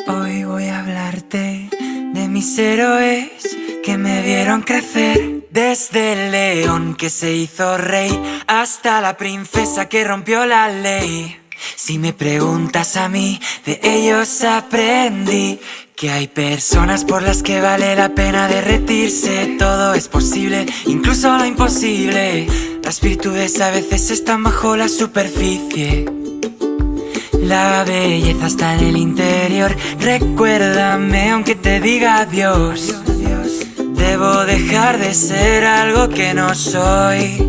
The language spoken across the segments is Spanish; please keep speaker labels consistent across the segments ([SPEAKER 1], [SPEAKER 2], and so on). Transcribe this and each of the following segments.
[SPEAKER 1] Hoy voy a hablarte de mis héroes que me vieron crecer. Desde el león que se hizo rey hasta la princesa que rompió la ley. Si me preguntas a mí, de ellos aprendí que hay personas por las que vale la pena derretirse. Todo es posible, incluso lo imposible. Las virtudes a veces están bajo la superficie. La belleza está en el interior. Recuérdame aunque te diga adiós. Debo dejar de ser algo que no soy.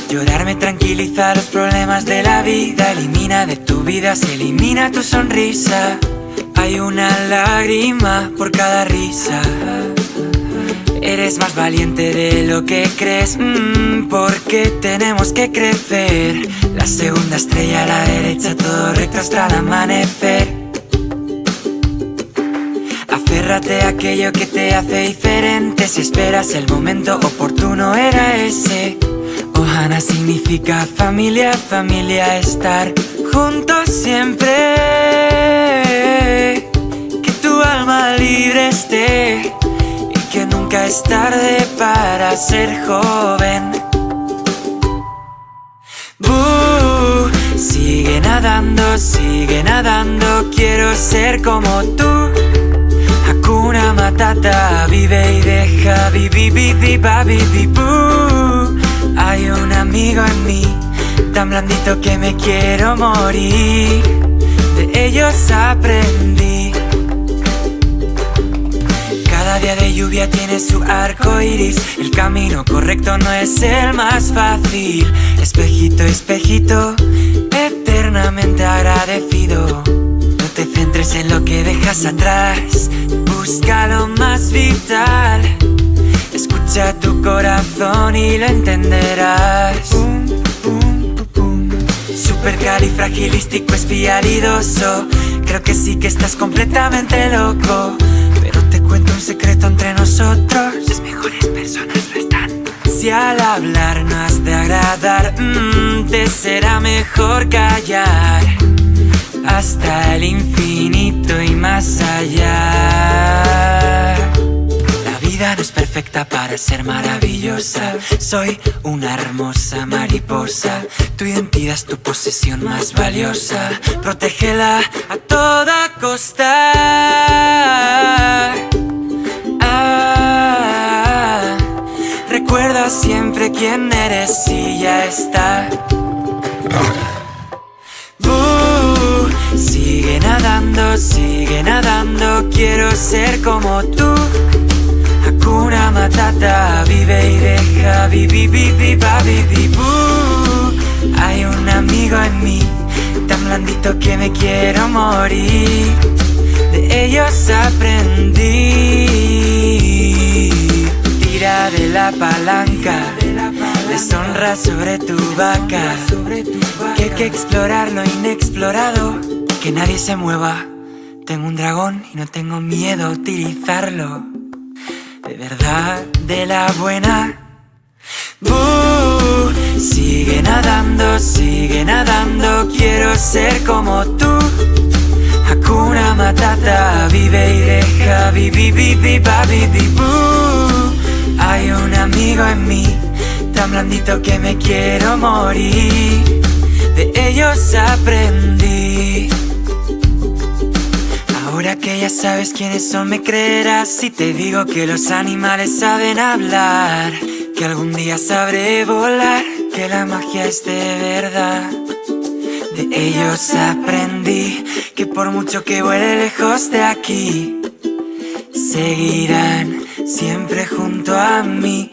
[SPEAKER 1] Llorar me tranquiliza los problemas de la vida. Elimina de tu vida, se elimina tu sonrisa. Hay una lágrima por cada risa. Eres más valiente de lo que crees, porque tenemos que crecer. La segunda estrella a la derecha, todo recto hasta el amanecer. Aférrate a aquello que te hace diferente. Si esperas el momento oportuno era ese. Ohana significa familia, familia, estar juntos siempre. Que tu alma libre esté y que nunca es tarde para ser joven. Sigue nadando, quiero ser como tú. Hakuna Matata, vive y deja, Hay un amigo en mí, tan blandito que me quiero morir. De ellos aprendí. Cada día de lluvia tiene su arco iris. El camino correcto no es el más fácil. Espejito, espejito, eternamente agradecido. No te centres en lo que dejas atrás. Busca lo más vital. Escucha tu corazón y lo entenderás. Supercalifragilístico espialidoso. Creo que sí que estás completamente loco. Pero te cuento un secreto entre nosotros. Las mejores personas lo están. Si al hablar no has de agradar, te será mejor callar. Hasta el infinito y más allá. La vida no es perfecta para ser maravillosa. Soy una hermosa mariposa. Tu identidad es tu posesión más valiosa. Protégela a toda costa. Recuerda siempre quién eres y ya está. Sigue nadando, quiero ser como tú. Hakuna Matata, vive y deja, Hay un amigo en mí, tan blandito que me quiero morir. De ellos aprendí. Tira de la palanca, deshonra sobre tu vaca. Que hay que explorar lo inexplorado. Que nadie se mueva. Tengo un dragón y no tengo miedo a utilizarlo. De verdad, de la buena. Sigue nadando, quiero ser como tú. Hakuna Matata, vive y deja, Hay un amigo en mí, tan blandito que me quiero morir. De ellos aprendí. Ahora que ya sabes quiénes son, me creerás si te digo que los animales saben hablar. Que algún día sabré volar, que la magia es de verdad. De ellos aprendí que por mucho que vuele lejos de aquí, seguirán siempre junto a mí.